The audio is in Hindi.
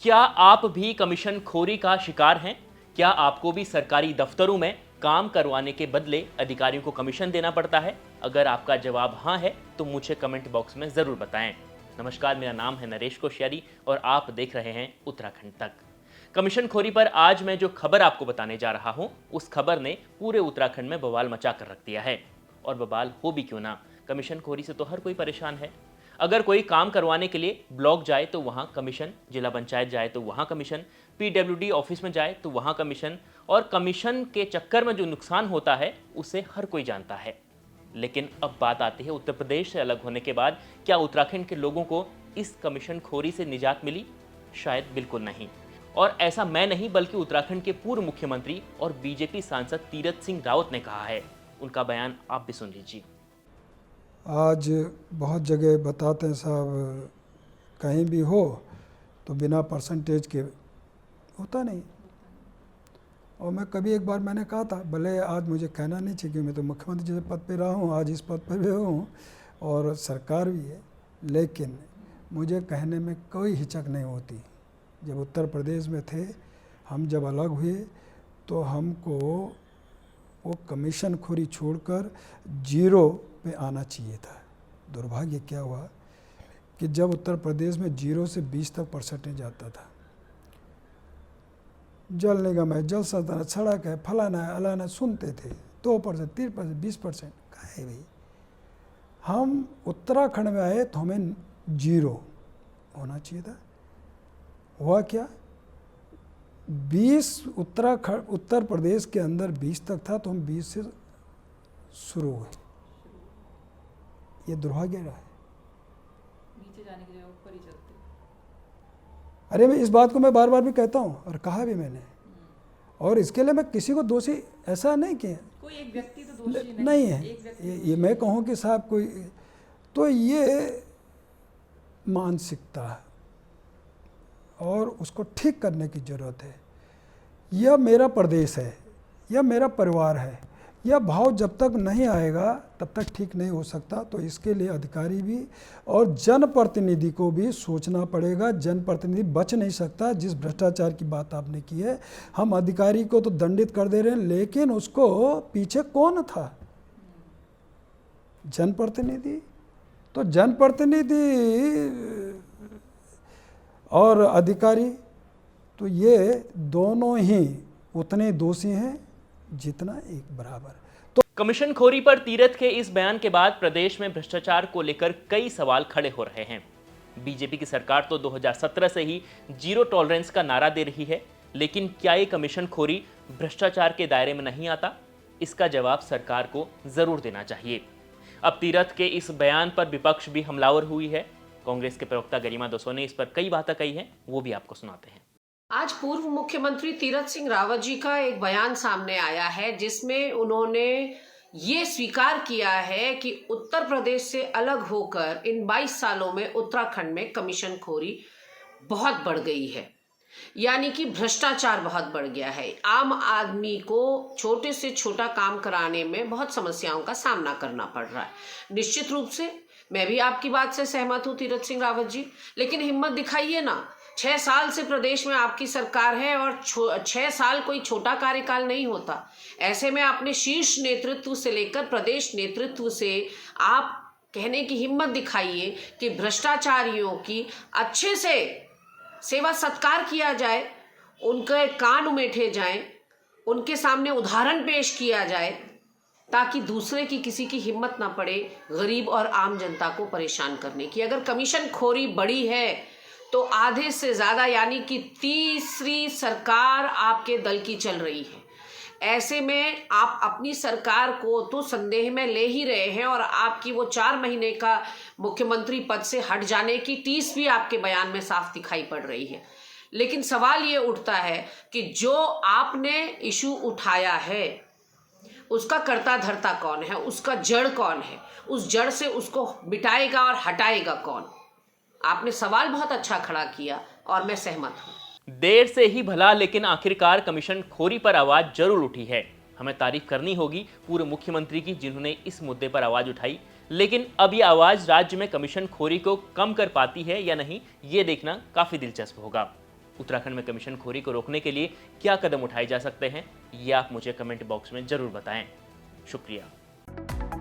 क्या आप भी कमीशन खोरी का शिकार हैं? क्या आपको भी सरकारी दफ्तरों में काम करवाने के बदले अधिकारियों को कमीशन देना पड़ता है? अगर आपका जवाब हाँ है तो मुझे कमेंट बॉक्स में ज़रूर बताएं। नमस्कार, मेरा नाम है नरेश कोश्यारी और आप देख रहे हैं उत्तराखंड तक। कमीशन खोरी पर आज मैं जो खबर आपको बताने जा रहा हूं, उस खबर ने पूरे उत्तराखंड में बवाल मचा कर रख दिया है। और बवाल हो भी क्यों ना, कमीशन खोरी से तो हर कोई परेशान है। अगर कोई काम करवाने के लिए ब्लॉक जाए तो वहाँ कमीशन, जिला पंचायत जाए तो वहाँ कमीशन, पीडब्ल्यूडी ऑफिस में जाए तो वहाँ कमीशन, और कमीशन के चक्कर में जो नुकसान होता है उसे हर कोई जानता है। लेकिन अब बात आती है उत्तर प्रदेश से अलग होने के बाद, क्या उत्तराखंड के लोगों को इस कमीशन खोरी से निजात मिली? शायद बिल्कुल नहीं। और ऐसा मैं नहीं बल्कि उत्तराखंड के पूर्व मुख्यमंत्री और बीजेपी सांसद तीरथ सिंह रावत ने कहा है। उनका बयान आप भी सुन लीजिए। आज बहुत जगह बताते हैं साहब, कहीं भी हो तो बिना परसेंटेज के होता नहीं। और मैं कभी एक बार मैंने कहा था, भले आज मुझे कहना नहीं चाहिए क्योंकि मैं तो मुख्यमंत्री जैसे पद पे रहा हूँ, आज इस पद पर भी हूँ और सरकार भी है, लेकिन मुझे कहने में कोई हिचक नहीं होती। जब उत्तर प्रदेश में थे, हम जब अलग हुए तो हमको वो कमीशन खोरी छोड़कर जीरो पे आना चाहिए था। दुर्भाग्य क्या हुआ कि जब उत्तर प्रदेश में 0 से 20 तक परसेंटेज आता था, जल निगम है, जल संस्थान, सड़क है, फलाना है, अलाना, सुनते थे 2%, 3%, 20%। कहा है भाई, हम उत्तराखंड में आए तो हमें 0 होना चाहिए था। हुआ क्या, 20 उत्तर प्रदेश के अंदर 20 तक था तो हम 20 से शुरू हुए। ये दुर्भाग्य रहा है। नीचे जाने की जगह ऊपर ही चलते। अरे मैं इस बात को मैं बार बार भी कहता हूँ और कहा भी मैंने, और इसके लिए मैं किसी को दोषी ऐसा नहीं किया, कोई एक व्यक्ति तो दोषी नहीं है। ये मैं कहूँ कि साहब कोई, तो ये मानसिकता है और उसको ठीक करने की ज़रूरत है। यह मेरा प्रदेश है, यह मेरा परिवार है, यह भाव जब तक नहीं आएगा तब तक ठीक नहीं हो सकता। तो इसके लिए अधिकारी भी और जनप्रतिनिधि को भी सोचना पड़ेगा। जनप्रतिनिधि बच नहीं सकता। जिस भ्रष्टाचार की बात आपने की है, हम अधिकारी को तो दंडित कर दे रहे हैं, लेकिन उसको पीछे कौन था? जनप्रतिनिधि। तो जनप्रतिनिधि और अधिकारी, तो ये दोनों ही उतने दोषी हैं जितना एक बराबर। तो कमीशन खोरी पर तीरथ के इस बयान के बाद प्रदेश में भ्रष्टाचार को लेकर कई सवाल खड़े हो रहे हैं। बीजेपी की सरकार तो 2017 से ही जीरो टॉलरेंस का नारा दे रही है, लेकिन क्या ये कमीशन खोरी भ्रष्टाचार के दायरे में नहीं आता? इसका जवाब सरकार को जरूर देना चाहिए। अब तीरथ के इस बयान पर विपक्ष भी हमलावर हुई है। कांग्रेस के प्रवक्ता गरिमा दसो ने इस पर कई बातें कही हैं, वो भी आपको सुनाते हैं। आज पूर्व मुख्यमंत्री तीरथ सिंह रावत जी का एक बयान सामने आया है, जिसमें उन्होंने ये स्वीकार किया है कि उत्तर प्रदेश से अलग होकर इन 22 सालों में उत्तराखंड में कमीशन खोरी बहुत बढ़ गई है, यानी कि भ्रष्टाचार बहुत बढ़ गया है। आम आदमी को छोटे से छोटा काम कराने में बहुत समस्याओं का सामना करना पड़ रहा है। निश्चित रूप से मैं भी आपकी बात से सहमत हूँ तीरथ सिंह रावत जी, लेकिन हिम्मत दिखाइए ना। 6 साल से प्रदेश में आपकी सरकार है और 6 साल कोई छोटा कार्यकाल नहीं होता। ऐसे में अपने शीर्ष नेतृत्व से लेकर प्रदेश नेतृत्व से आप कहने की हिम्मत दिखाइए कि भ्रष्टाचारियों की अच्छे से सेवा सत्कार किया जाए, उनके कान उमेठे जाएं, उनके सामने उदाहरण पेश किया जाए, ताकि दूसरे की किसी की हिम्मत ना पड़े गरीब और आम जनता को परेशान करने की। अगर कमीशन खोरी बड़ी है तो आधे से ज़्यादा यानी कि तीसरी सरकार आपके दल की चल रही है। ऐसे में आप अपनी सरकार को तो संदेह में ले ही रहे हैं और आपकी वो 4 महीने का मुख्यमंत्री पद से हट जाने की टीस भी आपके बयान में साफ दिखाई पड़ रही है। लेकिन सवाल ये उठता है कि जो आपने इशू उठाया है उसका कर्ता धर्ता कौन है, उसका जड़ कौन है, उस जड़ से उसको मिटाएगा और हटाएगा कौन? आपने सवाल बहुत अच्छा खड़ा किया और मैं सहमत हूं। देर से ही भला, लेकिन आखिरकार कमीशन खोरी पर आवाज जरूर उठी है। हमें तारीफ करनी होगी पूर्व मुख्यमंत्री की, जिन्होंने इस मुद्दे पर आवाज उठाई। लेकिन अब ये आवाज राज्य में कमीशन खोरी को कम कर पाती है या नहीं, ये देखना काफी दिलचस्प होगा। उत्तराखंड में कमीशन खोरी को रोकने के लिए क्या कदम उठाए जा सकते हैं, ये आप मुझे कमेंट बॉक्स में जरूर बताएं। शुक्रिया।